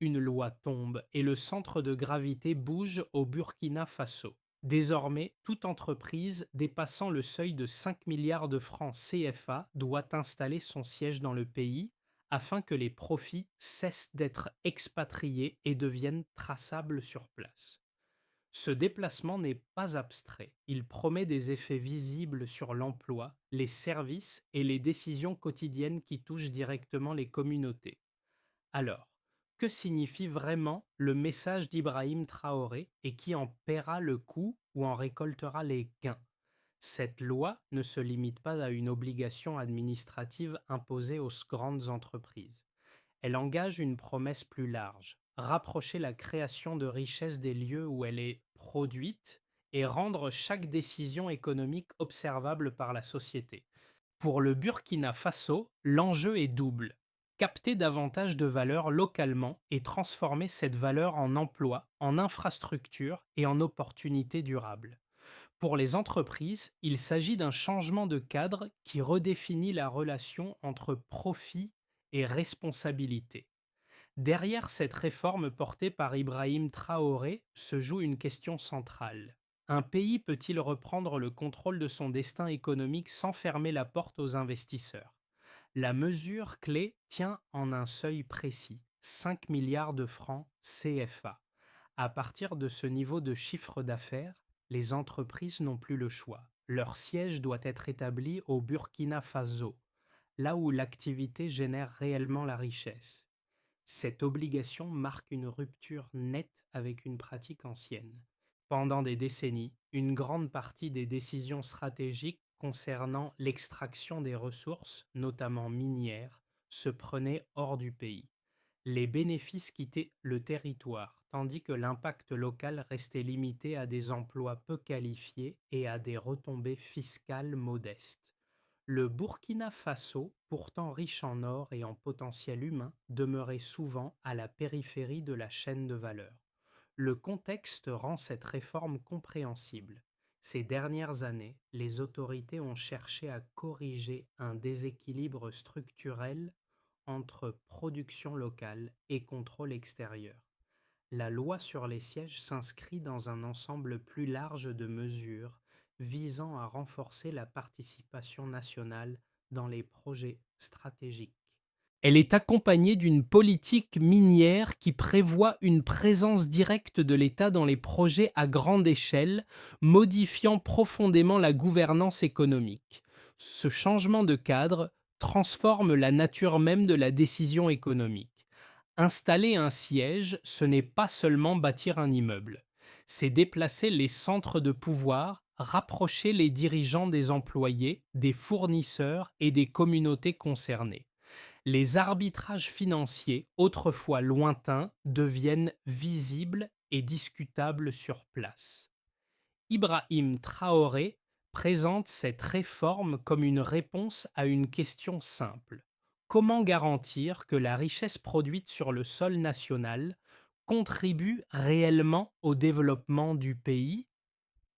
une loi tombe et le centre de gravité bouge au Burkina Faso. Désormais, toute entreprise dépassant le seuil de 5 milliards de francs CFA doit installer son siège dans le pays afin que les profits cessent d'être expatriés et deviennent traçables sur place. Ce déplacement n'est pas abstrait. Il promet des effets visibles sur l'emploi, les services et les décisions quotidiennes qui touchent directement les communautés. Alors, que signifie vraiment le message d'Ibrahim Traoré et qui en paiera le coût ou en récoltera les gains? Cette loi ne se limite pas à une obligation administrative imposée aux grandes entreprises. Elle engage une promesse plus large, rapprocher la création de richesse des lieux où elle est produite et rendre chaque décision économique observable par la société. Pour le Burkina Faso, l'enjeu est double. Capter davantage de valeur localement et transformer cette valeur en emploi, en infrastructure et en opportunités durables. Pour les entreprises, il s'agit d'un changement de cadre qui redéfinit la relation entre profit et responsabilité. Derrière cette réforme portée par Ibrahim Traoré se joue une question centrale. Un pays peut-il reprendre le contrôle de son destin économique sans fermer la porte aux investisseurs? La mesure clé tient en un seuil précis, 5 milliards de francs CFA. À partir de ce niveau de chiffre d'affaires, les entreprises n'ont plus le choix. Leur siège doit être établi au Burkina Faso, là où l'activité génère réellement la richesse. Cette obligation marque une rupture nette avec une pratique ancienne. Pendant des décennies, une grande partie des décisions stratégiques concernant l'extraction des ressources, notamment minières, se prenaient hors du pays. Les bénéfices quittaient le territoire, tandis que l'impact local restait limité à des emplois peu qualifiés et à des retombées fiscales modestes. Le Burkina Faso, pourtant riche en or et en potentiel humain, demeurait souvent à la périphérie de la chaîne de valeur. Le contexte rend cette réforme compréhensible. Ces dernières années, les autorités ont cherché à corriger un déséquilibre structurel entre production locale et contrôle extérieur. La loi sur les sièges s'inscrit dans un ensemble plus large de mesures visant à renforcer la participation nationale dans les projets stratégiques. Elle est accompagnée d'une politique minière qui prévoit une présence directe de l'État dans les projets à grande échelle, modifiant profondément la gouvernance économique. Ce changement de cadre transforme la nature même de la décision économique. Installer un siège, ce n'est pas seulement bâtir un immeuble, c'est déplacer les centres de pouvoir, rapprocher les dirigeants des employés, des fournisseurs et des communautés concernées. Les arbitrages financiers, autrefois lointains, deviennent visibles et discutables sur place. Ibrahim Traoré présente cette réforme comme une réponse à une question simple. Comment garantir que la richesse produite sur le sol national contribue réellement au développement du pays?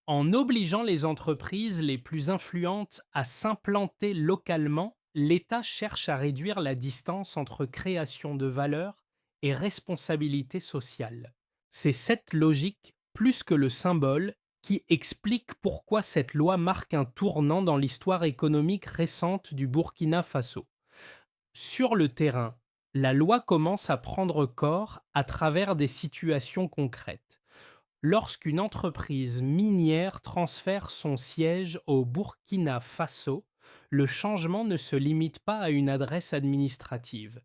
En obligeant les entreprises les plus influentes à s'implanter localement, l'État cherche à réduire la distance entre création de valeur et responsabilité sociale. C'est cette logique, plus que le symbole, qui explique pourquoi cette loi marque un tournant dans l'histoire économique récente du Burkina Faso. Sur le terrain, la loi commence à prendre corps à travers des situations concrètes. Lorsqu'une entreprise minière transfère son siège au Burkina Faso, le changement ne se limite pas à une adresse administrative.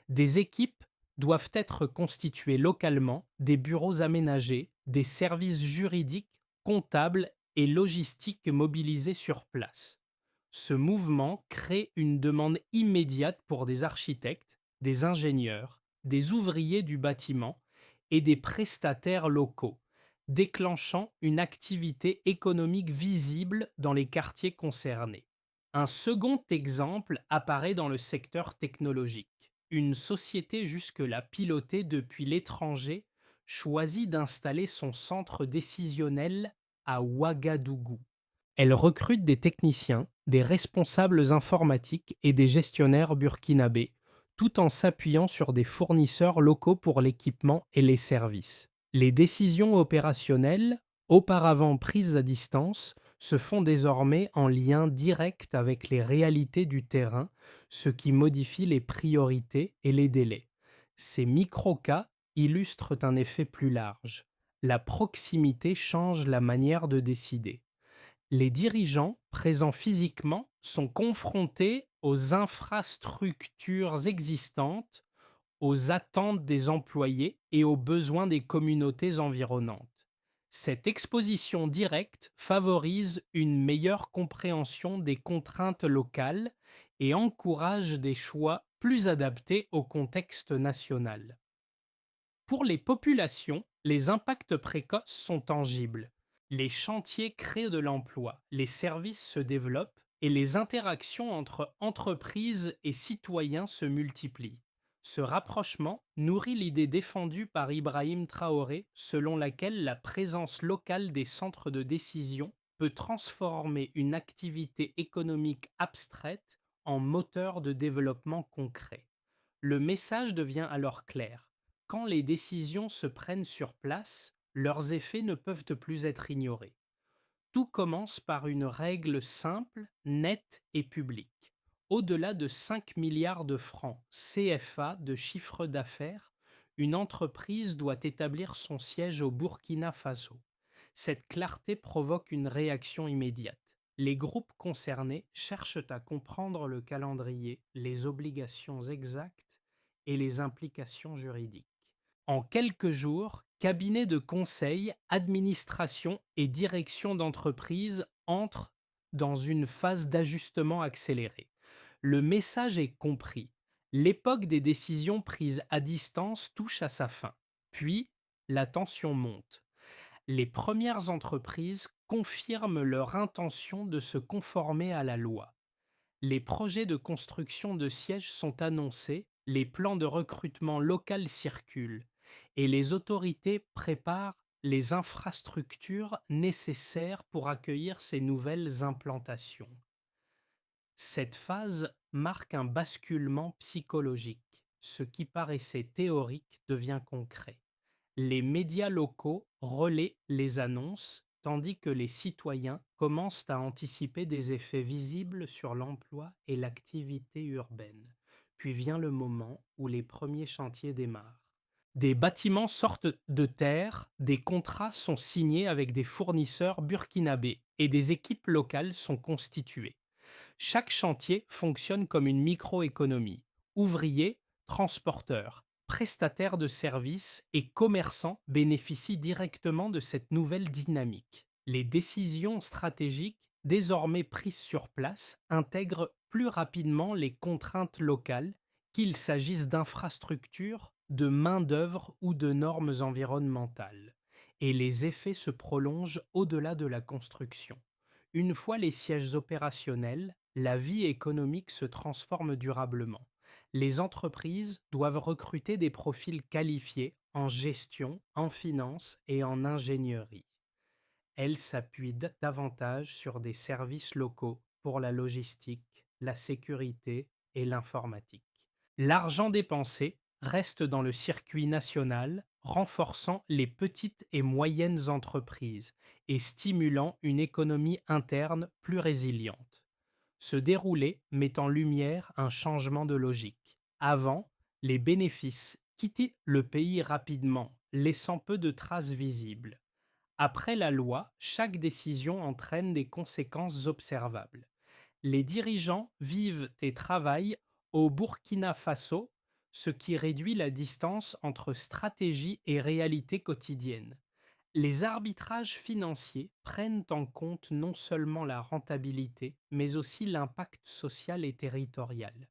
Des équipes doivent être constituées localement, des bureaux aménagés, des services juridiques, comptables et logistiques mobilisés sur place. Ce mouvement crée une demande immédiate pour des architectes, des ingénieurs, des ouvriers du bâtiment et des prestataires locaux, déclenchant une activité économique visible dans les quartiers concernés. Un second exemple apparaît dans le secteur technologique. Une société jusque-là pilotée depuis l'étranger choisit d'installer son centre décisionnel à Ouagadougou. Elle recrute des techniciens, des responsables informatiques et des gestionnaires burkinabés, tout en s'appuyant sur des fournisseurs locaux pour l'équipement et les services. Les décisions opérationnelles, auparavant prises à distance, se font désormais en lien direct avec les réalités du terrain, ce qui modifie les priorités et les délais. Ces micro-cas illustrent un effet plus large. La proximité change la manière de décider. Les dirigeants, présents physiquement, sont confrontés aux infrastructures existantes, aux attentes des employés et aux besoins des communautés environnantes. Cette exposition directe favorise une meilleure compréhension des contraintes locales et encourage des choix plus adaptés au contexte national. Pour les populations, les impacts précoces sont tangibles. Les chantiers créent de l'emploi, les services se développent et les interactions entre entreprises et citoyens se multiplient. Ce rapprochement nourrit l'idée défendue par Ibrahim Traoré selon laquelle la présence locale des centres de décision peut transformer une activité économique abstraite en moteur de développement concret. Le message devient alors clair. Quand les décisions se prennent sur place, leurs effets ne peuvent plus être ignorés. Tout commence par une règle simple, nette et publique. Au-delà de 5 milliards de francs CFA de chiffre d'affaires, une entreprise doit établir son siège au Burkina Faso. Cette clarté provoque une réaction immédiate. Les groupes concernés cherchent à comprendre le calendrier, les obligations exactes et les implications juridiques. En quelques jours, cabinets de conseil, administration et direction d'entreprise entrent dans une phase d'ajustement accéléré. Le message est compris. L'époque des décisions prises à distance touche à sa fin. Puis, la tension monte. Les premières entreprises confirment leur intention de se conformer à la loi. Les projets de construction de sièges sont annoncés, les plans de recrutement local circulent et les autorités préparent les infrastructures nécessaires pour accueillir ces nouvelles implantations. Cette phase marque un basculement psychologique. Ce qui paraissait théorique devient concret. Les médias locaux relaient les annonces, tandis que les citoyens commencent à anticiper des effets visibles sur l'emploi et l'activité urbaine. Puis vient le moment où les premiers chantiers démarrent. Des bâtiments sortent de terre, des contrats sont signés avec des fournisseurs burkinabés et des équipes locales sont constituées. Chaque chantier fonctionne comme une microéconomie. Ouvriers, transporteurs, prestataires de services et commerçants bénéficient directement de cette nouvelle dynamique. Les décisions stratégiques, désormais prises sur place, intègrent plus rapidement les contraintes locales, qu'il s'agisse d'infrastructures, de main-d'œuvre ou de normes environnementales. Et les effets se prolongent au-delà de la construction. Une fois les sièges opérationnels, la vie économique se transforme durablement. Les entreprises doivent recruter des profils qualifiés en gestion, en finance et en ingénierie. Elles s'appuient davantage sur des services locaux pour la logistique, la sécurité et l'informatique. L'argent dépensé reste dans le circuit national, renforçant les petites et moyennes entreprises et stimulant une économie interne plus résiliente. Ce déroulé met en lumière un changement de logique. Avant, les bénéfices quittaient le pays rapidement, laissant peu de traces visibles. Après la loi, chaque décision entraîne des conséquences observables. Les dirigeants vivent et travaillent au Burkina Faso, ce qui réduit la distance entre stratégie et réalité quotidienne. Les arbitrages financiers prennent en compte non seulement la rentabilité, mais aussi l'impact social et territorial.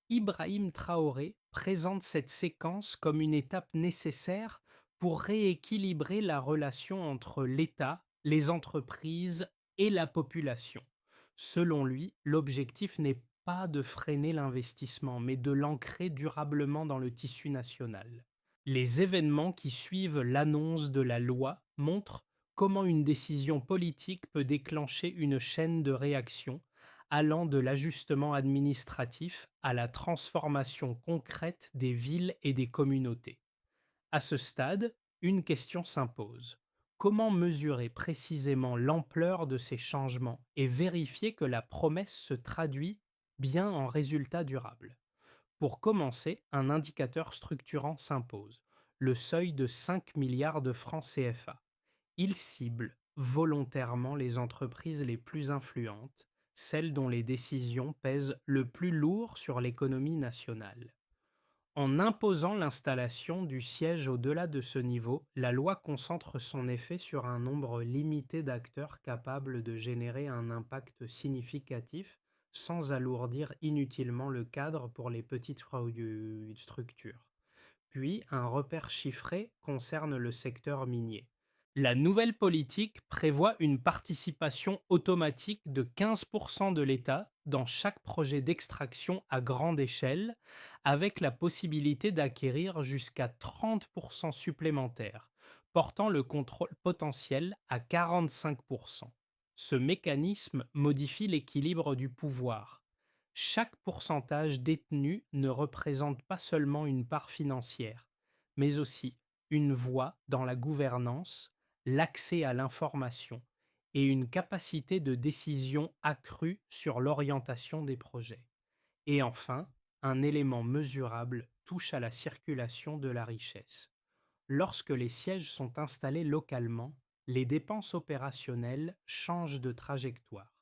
Ibrahim Traoré présente cette séquence comme une étape nécessaire pour rééquilibrer la relation entre l'État, les entreprises et la population. Selon lui, l'objectif n'est pas de freiner l'investissement, mais de l'ancrer durablement dans le tissu national. Les événements qui suivent l'annonce de la loi montrent comment une décision politique peut déclencher une chaîne de réaction, allant de l'ajustement administratif à la transformation concrète des villes et des communautés. À ce stade, une question s'impose. Comment mesurer précisément l'ampleur de ces changements et vérifier que la promesse se traduit bien en résultats durables? Pour commencer, un indicateur structurant s'impose, le seuil de 5 milliards de francs CFA. Il cible volontairement les entreprises les plus influentes, celles dont les décisions pèsent le plus lourd sur l'économie nationale. En imposant l'installation du siège au-delà de ce niveau, la loi concentre son effet sur un nombre limité d'acteurs capables de générer un impact significatif sans alourdir inutilement le cadre pour les petites structures. Puis, un repère chiffré concerne le secteur minier. La nouvelle politique prévoit une participation automatique de 15% de l'État dans chaque projet d'extraction à grande échelle, avec la possibilité d'acquérir jusqu'à 30% supplémentaires, portant le contrôle potentiel à 45%. Ce mécanisme modifie l'équilibre du pouvoir. Chaque pourcentage détenu ne représente pas seulement une part financière, mais aussi une voix dans la gouvernance, l'accès à l'information et une capacité de décision accrue sur l'orientation des projets. Et enfin, un élément mesurable touche à la circulation de la richesse. Lorsque les sièges sont installés localement, les dépenses opérationnelles changent de trajectoire.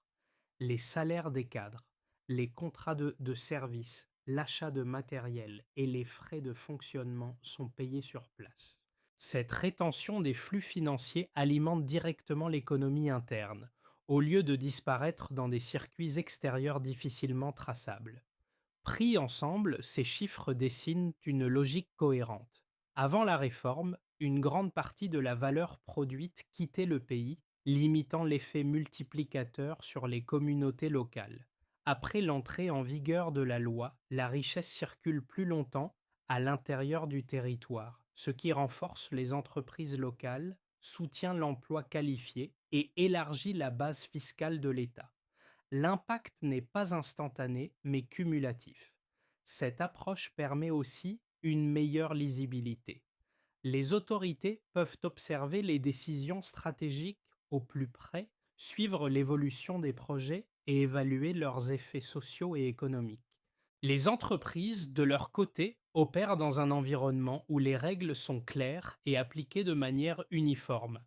Les salaires des cadres, les contrats de service, l'achat de matériel et les frais de fonctionnement sont payés sur place. Cette rétention des flux financiers alimente directement l'économie interne, au lieu de disparaître dans des circuits extérieurs difficilement traçables. Pris ensemble, ces chiffres dessinent une logique cohérente. Avant la réforme, une grande partie de la valeur produite quittait le pays, limitant l'effet multiplicateur sur les communautés locales. Après l'entrée en vigueur de la loi, la richesse circule plus longtemps à l'intérieur du territoire, ce qui renforce les entreprises locales, soutient l'emploi qualifié et élargit la base fiscale de l'État. L'impact n'est pas instantané, mais cumulatif. Cette approche permet aussi une meilleure lisibilité. Les autorités peuvent observer les décisions stratégiques au plus près, suivre l'évolution des projets et évaluer leurs effets sociaux et économiques. Les entreprises, de leur côté, opèrent dans un environnement où les règles sont claires et appliquées de manière uniforme.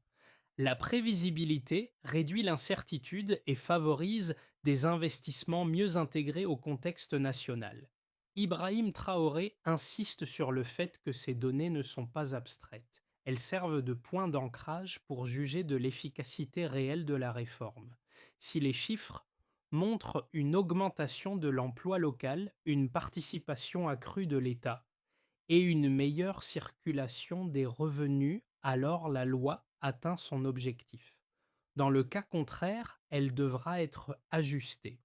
La prévisibilité réduit l'incertitude et favorise des investissements mieux intégrés au contexte national. Ibrahim Traoré insiste sur le fait que ces données ne sont pas abstraites. Elles servent de point d'ancrage pour juger de l'efficacité réelle de la réforme. Si les chiffres montrent une augmentation de l'emploi local, une participation accrue de l'État, et une meilleure circulation des revenus, alors la loi atteint son objectif. Dans le cas contraire, elle devra être ajustée.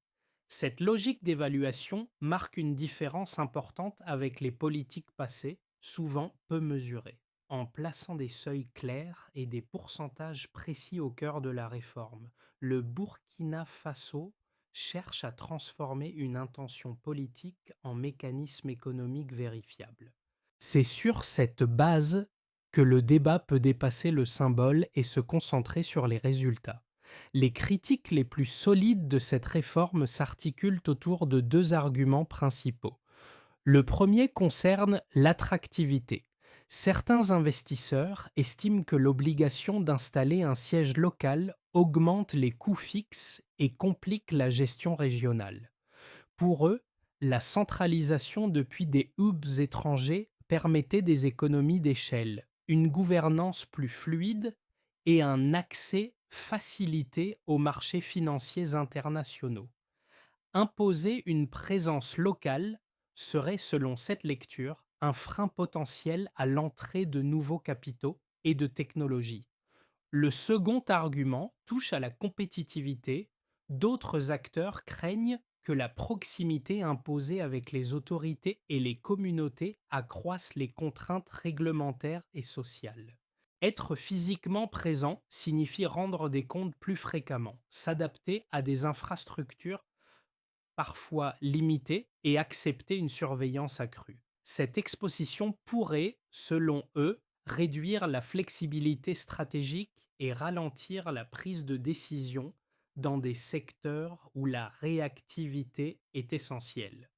Cette logique d'évaluation marque une différence importante avec les politiques passées, souvent peu mesurées. En plaçant des seuils clairs et des pourcentages précis au cœur de la réforme, le Burkina Faso cherche à transformer une intention politique en mécanisme économique vérifiable. C'est sur cette base que le débat peut dépasser le symbole et se concentrer sur les résultats. Les critiques les plus solides de cette réforme s'articulent autour de deux arguments principaux. Le premier concerne l'attractivité. Certains investisseurs estiment que l'obligation d'installer un siège local augmente les coûts fixes et complique la gestion régionale. Pour eux, la centralisation depuis des hubs étrangers permettait des économies d'échelle, une gouvernance plus fluide et un accès facilité aux marchés financiers internationaux. Imposer une présence locale serait, selon cette lecture, un frein potentiel à l'entrée de nouveaux capitaux et de technologies. Le second argument touche à la compétitivité. D'autres acteurs craignent que la proximité imposée avec les autorités et les communautés accroisse les contraintes réglementaires et sociales. Être physiquement présent signifie rendre des comptes plus fréquemment, s'adapter à des infrastructures parfois limiter et accepter une surveillance accrue. Cette exposition pourrait, selon eux, réduire la flexibilité stratégique et ralentir la prise de décision dans des secteurs où la réactivité est essentielle.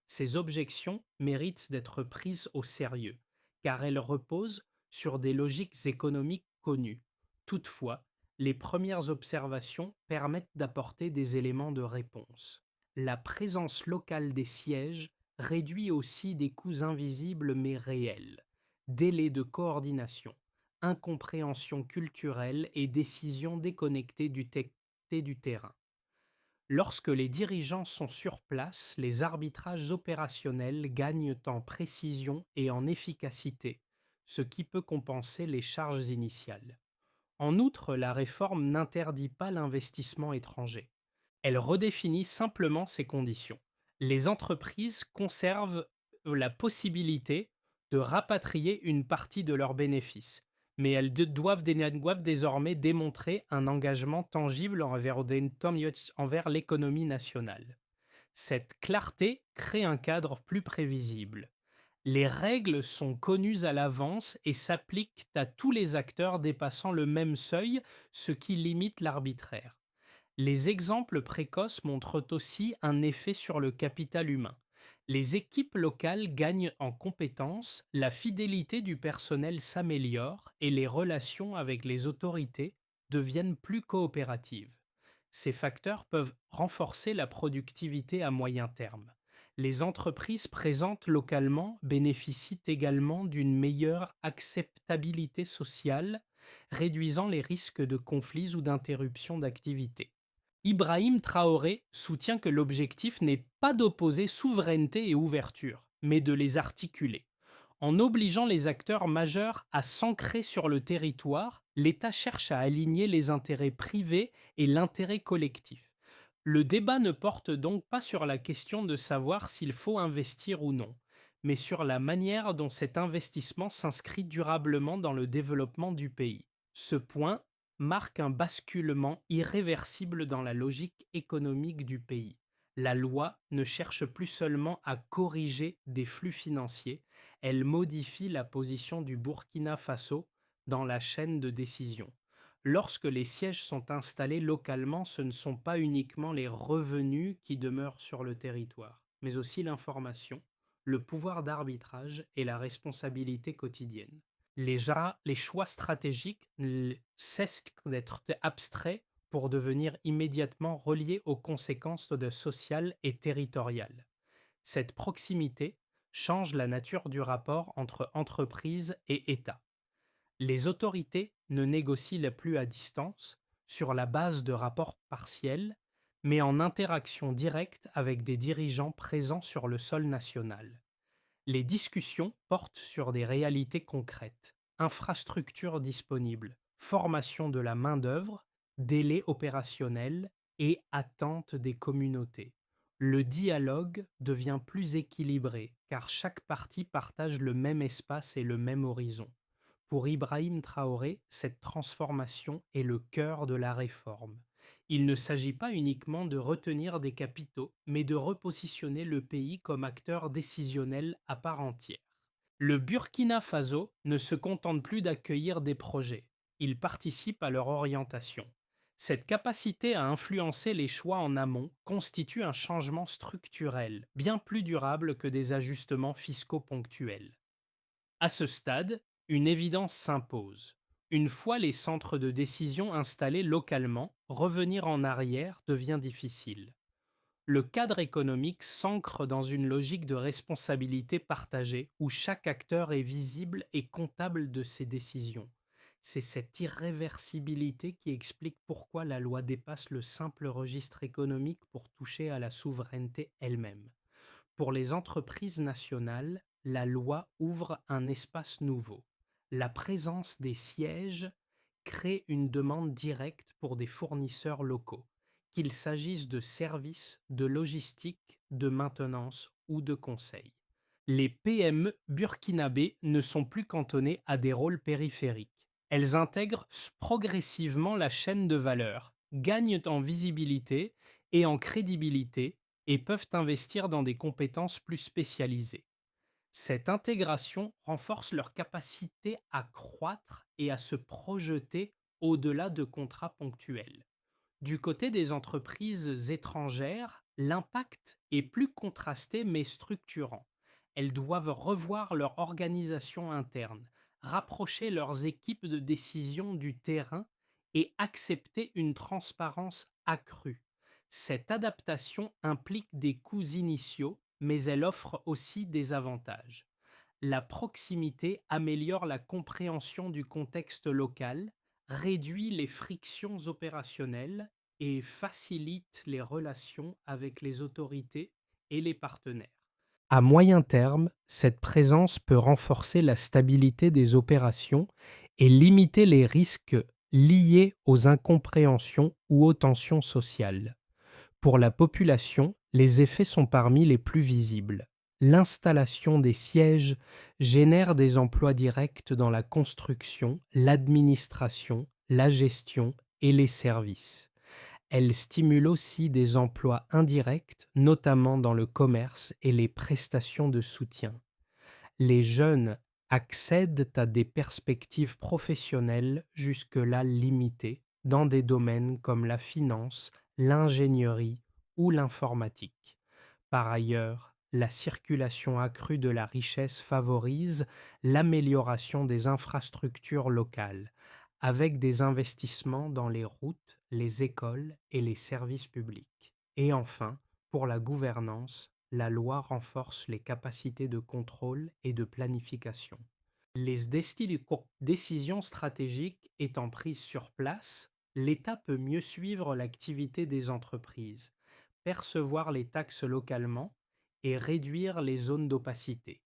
Ces objections méritent d'être prises au sérieux, car elles reposent sur des logiques économiques connues. Toutefois, les premières observations permettent d'apporter des éléments de réponse. La présence locale des sièges réduit aussi des coûts invisibles mais réels, délais de coordination, incompréhension culturelle et décisions déconnectées du terrain. Lorsque les dirigeants sont sur place, les arbitrages opérationnels gagnent en précision et en efficacité, ce qui peut compenser les charges initiales. En outre, la réforme n'interdit pas l'investissement étranger. Elle redéfinit simplement ses conditions. Les entreprises conservent la possibilité de rapatrier une partie de leurs bénéfices, mais doivent désormais démontrer un engagement tangible envers l'économie nationale. Cette clarté crée un cadre plus prévisible. Les règles sont connues à l'avance et s'appliquent à tous les acteurs dépassant le même seuil, ce qui limite l'arbitraire. Les exemples précoces montrent aussi un effet sur le capital humain. Les équipes locales gagnent en compétences, la fidélité du personnel s'améliore et les relations avec les autorités deviennent plus coopératives. Ces facteurs peuvent renforcer la productivité à moyen terme. Les entreprises présentes localement bénéficient également d'une meilleure acceptabilité sociale, réduisant les risques de conflits ou d'interruption d'activité. Ibrahim Traoré soutient que l'objectif n'est pas d'opposer souveraineté et ouverture, mais de les articuler. En obligeant les acteurs majeurs à s'ancrer sur le territoire, l'État cherche à aligner les intérêts privés et l'intérêt collectif. Le débat ne porte donc pas sur la question de savoir s'il faut investir ou non, mais sur la manière dont cet investissement s'inscrit durablement dans le développement du pays. Ce point marque un basculement irréversible dans la logique économique du pays. La loi ne cherche plus seulement à corriger des flux financiers, elle modifie la position du Burkina Faso dans la chaîne de décision. Lorsque les sièges sont installés localement, ce ne sont pas uniquement les revenus qui demeurent sur le territoire, mais aussi l'information, le pouvoir d'arbitrage et la responsabilité quotidienne. Les choix stratégiques cessent d'être abstraits pour devenir immédiatement reliés aux conséquences sociales et territoriales. Cette proximité change la nature du rapport entre entreprise et État. Les autorités ne négocient plus à distance, sur la base de rapports partiels, mais en interaction directe avec des dirigeants présents sur le sol national. Les discussions portent sur des réalités concrètes, infrastructures disponibles, formation de la main-d'œuvre, délais opérationnels et attentes des communautés. Le dialogue devient plus équilibré car chaque partie partage le même espace et le même horizon. Pour Ibrahim Traoré, cette transformation est le cœur de la réforme. Il ne s'agit pas uniquement de retenir des capitaux, mais de repositionner le pays comme acteur décisionnel à part entière. Le Burkina Faso ne se contente plus d'accueillir des projets, il participe à leur orientation. Cette capacité à influencer les choix en amont constitue un changement structurel, bien plus durable que des ajustements fiscaux ponctuels. À ce stade, une évidence s'impose. Une fois les centres de décision installés localement, revenir en arrière devient difficile. Le cadre économique s'ancre dans une logique de responsabilité partagée où chaque acteur est visible et comptable de ses décisions. C'est cette irréversibilité qui explique pourquoi la loi dépasse le simple registre économique pour toucher à la souveraineté elle-même. Pour les entreprises nationales, la loi ouvre un espace nouveau. La présence des sièges crée une demande directe pour des fournisseurs locaux, qu'il s'agisse de services, de logistique, de maintenance ou de conseil. Les PME burkinabées ne sont plus cantonnées à des rôles périphériques. Elles intègrent progressivement la chaîne de valeur, gagnent en visibilité et en crédibilité et peuvent investir dans des compétences plus spécialisées. Cette intégration renforce leur capacité à croître et à se projeter au-delà de contrats ponctuels. Du côté des entreprises étrangères, l'impact est plus contrasté mais structurant. Elles doivent revoir leur organisation interne, rapprocher leurs équipes de décision du terrain et accepter une transparence accrue. Cette adaptation implique des coûts initiaux, mais elle offre aussi des avantages. La proximité améliore la compréhension du contexte local, réduit les frictions opérationnelles et facilite les relations avec les autorités et les partenaires. À moyen terme, cette présence peut renforcer la stabilité des opérations et limiter les risques liés aux incompréhensions ou aux tensions sociales. Pour la population, les effets sont parmi les plus visibles. L'installation des sièges génère des emplois directs dans la construction, l'administration, la gestion et les services. Elle stimule aussi des emplois indirects, notamment dans le commerce et les prestations de soutien. Les jeunes accèdent à des perspectives professionnelles jusque-là limitées dans des domaines comme la finance, l'ingénierie ou l'informatique. Par ailleurs, la circulation accrue de la richesse favorise l'amélioration des infrastructures locales, avec des investissements dans les routes, les écoles et les services publics. Et enfin, pour la gouvernance, la loi renforce les capacités de contrôle et de planification. Les décisions stratégiques étant prises sur place, l'État peut mieux suivre l'activité des entreprises, percevoir les taxes localement et réduire les zones d'opacité.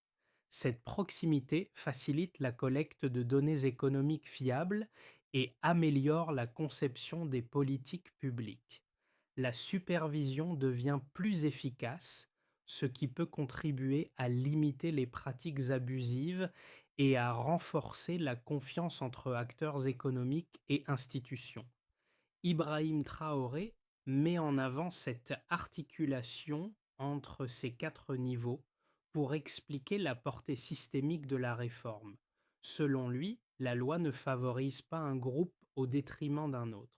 Cette proximité facilite la collecte de données économiques fiables et améliore la conception des politiques publiques. La supervision devient plus efficace, ce qui peut contribuer à limiter les pratiques abusives et à renforcer la confiance entre acteurs économiques et institutions. Ibrahim Traoré met en avant cette articulation entre ces quatre niveaux pour expliquer la portée systémique de la réforme. Selon lui, la loi ne favorise pas un groupe au détriment d'un autre.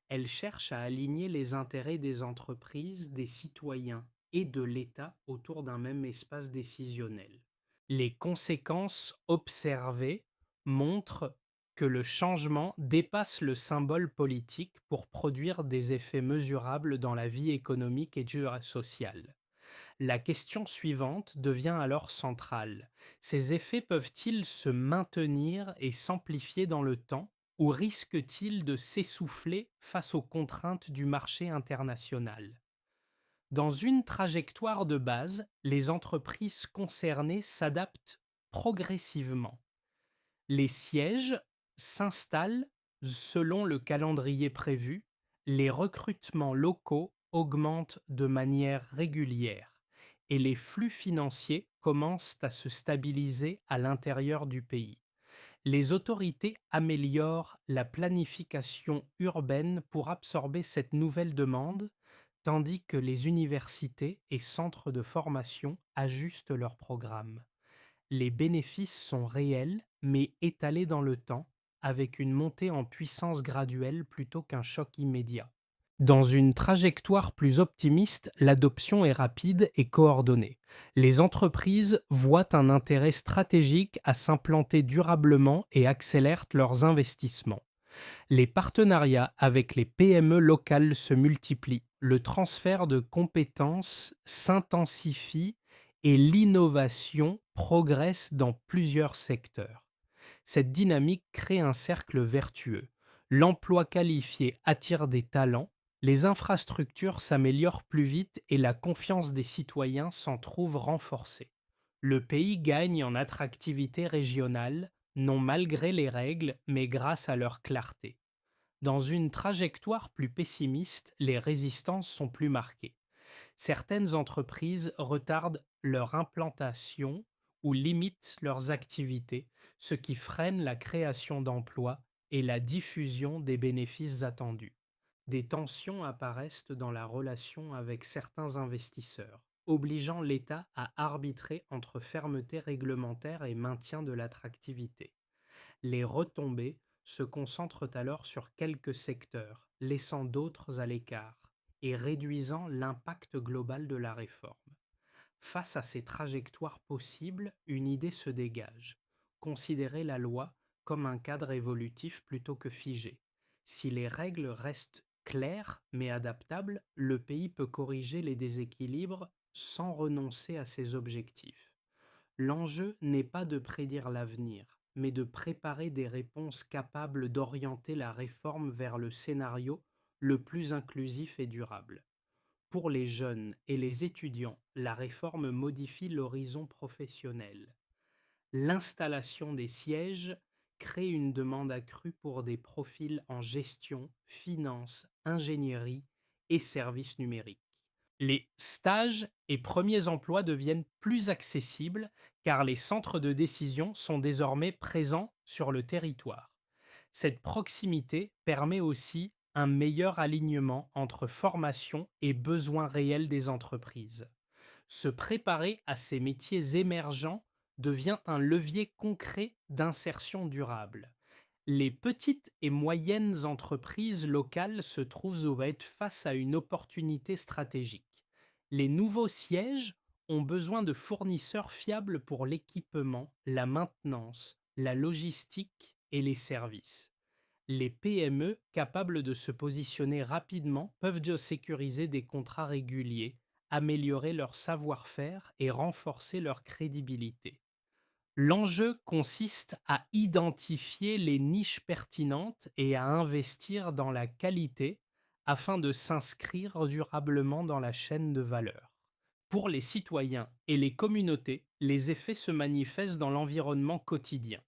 Elle cherche à aligner les intérêts des entreprises, des citoyens et de l'État autour d'un même espace décisionnel. Les conséquences observées montrent que le changement dépasse le symbole politique pour produire des effets mesurables dans la vie économique et sociale. La question suivante devient alors centrale. Ces effets peuvent-ils se maintenir et s'amplifier dans le temps ou risquent-ils de s'essouffler face aux contraintes du marché international? Dans une trajectoire de base, les entreprises concernées s'adaptent progressivement. Les sièges s'installent selon le calendrier prévu, les recrutements locaux augmentent de manière régulière et les flux financiers commencent à se stabiliser à l'intérieur du pays. Les autorités améliorent la planification urbaine pour absorber cette nouvelle demande, tandis que les universités et centres de formation ajustent leurs programmes. Les bénéfices sont réels, mais étalés dans le temps, avec une montée en puissance graduelle plutôt qu'un choc immédiat. Dans une trajectoire plus optimiste, l'adoption est rapide et coordonnée. Les entreprises voient un intérêt stratégique à s'implanter durablement et accélèrent leurs investissements. Les partenariats avec les PME locales se multiplient, le transfert de compétences s'intensifie et l'innovation progresse dans plusieurs secteurs. Cette dynamique crée un cercle vertueux. L'emploi qualifié attire des talents, les infrastructures s'améliorent plus vite et la confiance des citoyens s'en trouve renforcée. Le pays gagne en attractivité régionale, non malgré les règles, mais grâce à leur clarté. Dans une trajectoire plus pessimiste, les résistances sont plus marquées. Certaines entreprises retardent leur implantation ou limitent leurs activités, ce qui freine la création d'emplois et la diffusion des bénéfices attendus. Des tensions apparaissent dans la relation avec certains investisseurs, obligeant l'État à arbitrer entre fermeté réglementaire et maintien de l'attractivité. Les retombées se concentrent alors sur quelques secteurs, laissant d'autres à l'écart et réduisant l'impact global de la réforme. Face à ces trajectoires possibles, une idée se dégage: considérer la loi comme un cadre évolutif plutôt que figé. Si les règles restent claires mais adaptables, le pays peut corriger les déséquilibres sans renoncer à ses objectifs. L'enjeu n'est pas de prédire l'avenir, mais de préparer des réponses capables d'orienter la réforme vers le scénario le plus inclusif et durable. Pour les jeunes et les étudiants, la réforme modifie l'horizon professionnel. L'installation des sièges crée une demande accrue pour des profils en gestion, finance, ingénierie et services numériques. Les stages et premiers emplois deviennent plus accessibles car les centres de décision sont désormais présents sur le territoire. Cette proximité permet aussi un meilleur alignement entre formation et besoins réels des entreprises. Se préparer à ces métiers émergents devient un levier concret d'insertion durable. Les petites et moyennes entreprises locales se trouvent au être face à une opportunité stratégique. Les nouveaux sièges ont besoin de fournisseurs fiables pour l'équipement, la maintenance, la logistique et les services. Les PME capables de se positionner rapidement peuvent sécuriser des contrats réguliers, améliorer leur savoir-faire et renforcer leur crédibilité. L'enjeu consiste à identifier les niches pertinentes et à investir dans la qualité afin de s'inscrire durablement dans la chaîne de valeur. Pour les citoyens et les communautés, les effets se manifestent dans l'environnement quotidien.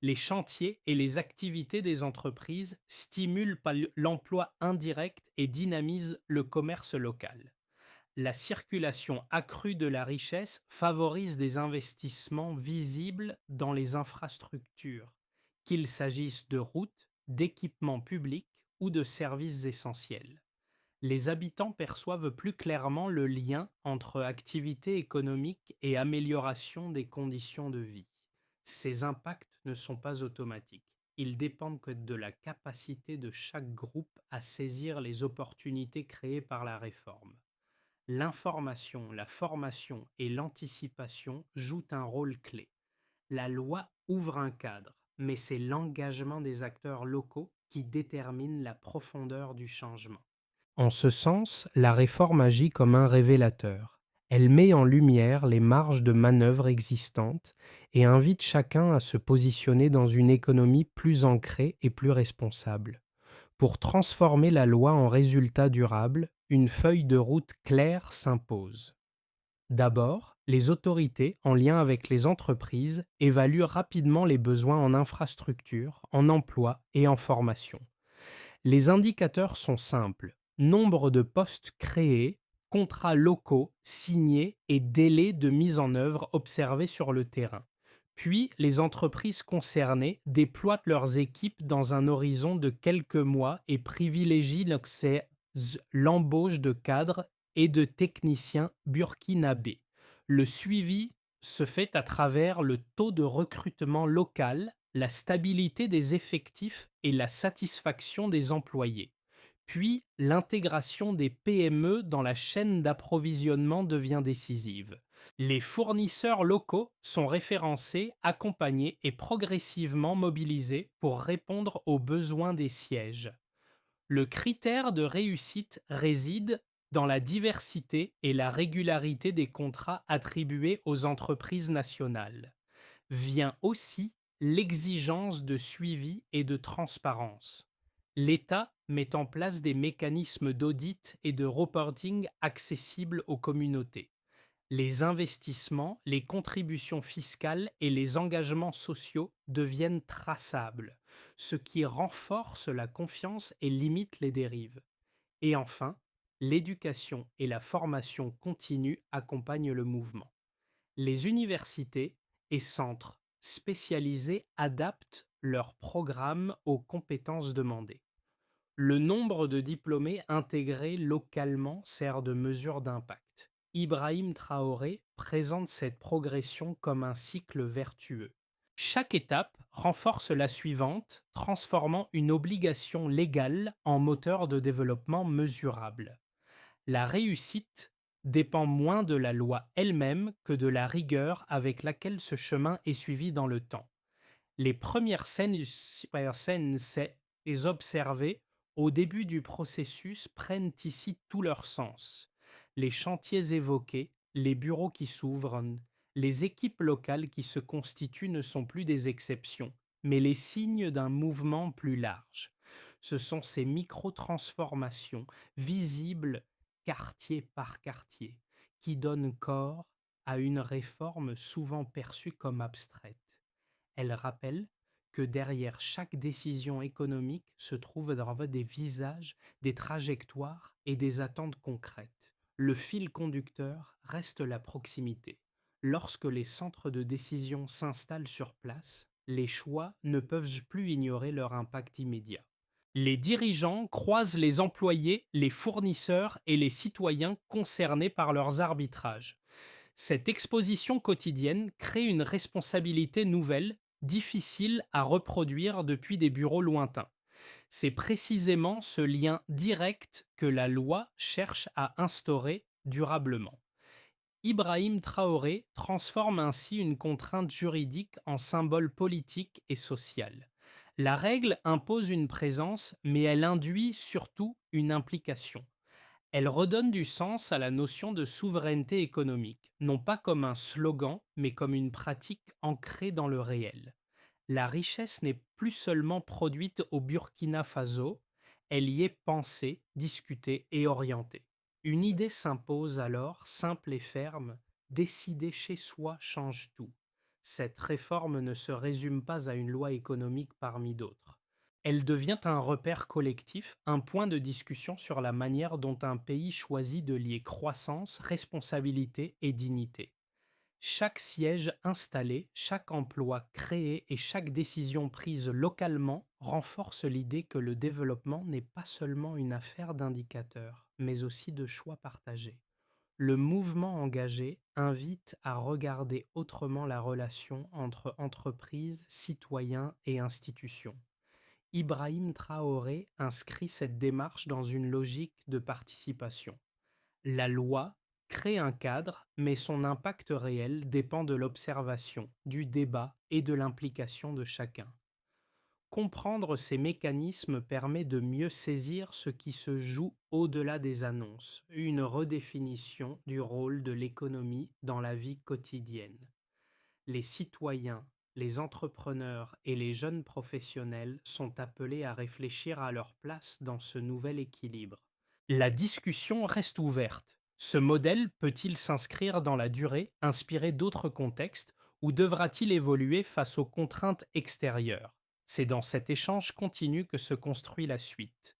Les chantiers et les activités des entreprises stimulent l'emploi indirect et dynamisent le commerce local. La circulation accrue de la richesse favorise des investissements visibles dans les infrastructures, qu'il s'agisse de routes, d'équipements publics ou de services essentiels. Les habitants perçoivent plus clairement le lien entre activité économique et amélioration des conditions de vie. Ces impacts ne sont pas automatiques. Ils dépendent que de la capacité de chaque groupe à saisir les opportunités créées par la réforme. L'information, la formation et l'anticipation jouent un rôle clé. La loi ouvre un cadre, mais c'est l'engagement des acteurs locaux qui détermine la profondeur du changement. En ce sens, la réforme agit comme un révélateur. Elle met en lumière les marges de manœuvre existantes et invite chacun à se positionner dans une économie plus ancrée et plus responsable. Pour transformer la loi en résultat durable, une feuille de route claire s'impose. D'abord, les autorités, en lien avec les entreprises, évaluent rapidement les besoins en infrastructure, en emploi et en formation. Les indicateurs sont simples: nombre de postes créés, contrats locaux signés et délais de mise en œuvre observés sur le terrain. Puis, les entreprises concernées déploient leurs équipes dans un horizon de quelques mois et privilégient l'embauche de cadres et de techniciens burkinabés. Le suivi se fait à travers le taux de recrutement local, la stabilité des effectifs et la satisfaction des employés. Puis, l'intégration des PME dans la chaîne d'approvisionnement devient décisive. Les fournisseurs locaux sont référencés, accompagnés et progressivement mobilisés pour répondre aux besoins des sièges. Le critère de réussite réside dans la diversité et la régularité des contrats attribués aux entreprises nationales. Vient aussi l'exigence de suivi et de transparence. L'État met en place des mécanismes d'audit et de reporting accessibles aux communautés. Les investissements, les contributions fiscales et les engagements sociaux deviennent traçables, ce qui renforce la confiance et limite les dérives. Et enfin, l'éducation et la formation continue accompagnent le mouvement. Les universités et centres spécialisés adaptent leurs programmes aux compétences demandées. Le nombre de diplômés intégrés localement sert de mesure d'impact. Ibrahim Traoré présente cette progression comme un cycle vertueux. Chaque étape renforce la suivante, transformant une obligation légale en moteur de développement mesurable. La réussite dépend moins de la loi elle-même que de la rigueur avec laquelle ce chemin est suivi dans le temps. Les premières scènes, c'est les observer au début du processus prennent ici tout leur sens. Les chantiers évoqués, les bureaux qui s'ouvrent, les équipes locales qui se constituent ne sont plus des exceptions, mais les signes d'un mouvement plus large. Ce sont ces micro-transformations, visibles quartier par quartier, qui donnent corps à une réforme souvent perçue comme abstraite. Elle rappelle que derrière chaque décision économique se trouvent des visages, des trajectoires et des attentes concrètes. Le fil conducteur reste la proximité. Lorsque les centres de décision s'installent sur place, les choix ne peuvent plus ignorer leur impact immédiat. Les dirigeants croisent les employés, les fournisseurs et les citoyens concernés par leurs arbitrages. Cette exposition quotidienne crée une responsabilité nouvelle, difficile à reproduire depuis des bureaux lointains. C'est précisément ce lien direct que la loi cherche à instaurer durablement. Ibrahim Traoré transforme ainsi une contrainte juridique en symbole politique et social. La règle impose une présence, mais elle induit surtout une implication. Elle redonne du sens à la notion de souveraineté économique, non pas comme un slogan, mais comme une pratique ancrée dans le réel. La richesse n'est plus seulement produite au Burkina Faso, elle y est pensée, discutée et orientée. Une idée s'impose alors, simple et ferme, décider chez soi change tout. Cette réforme ne se résume pas à une loi économique parmi d'autres. Elle devient un repère collectif, un point de discussion sur la manière dont un pays choisit de lier croissance, responsabilité et dignité. Chaque siège installé, chaque emploi créé et chaque décision prise localement renforce l'idée que le développement n'est pas seulement une affaire d'indicateurs, mais aussi de choix partagés. Le mouvement engagé invite à regarder autrement la relation entre entreprises, citoyens et institutions. Ibrahim Traoré inscrit cette démarche dans une logique de participation. La loi crée un cadre, mais son impact réel dépend de l'observation, du débat et de l'implication de chacun. Comprendre ces mécanismes permet de mieux saisir ce qui se joue au-delà des annonces, une redéfinition du rôle de l'économie dans la vie quotidienne. Les citoyens, les entrepreneurs et les jeunes professionnels sont appelés à réfléchir à leur place dans ce nouvel équilibre. La discussion reste ouverte. Ce modèle peut-il s'inscrire dans la durée, inspiré d'autres contextes, ou devra-t-il évoluer face aux contraintes extérieures? C'est dans cet échange continu que se construit la suite.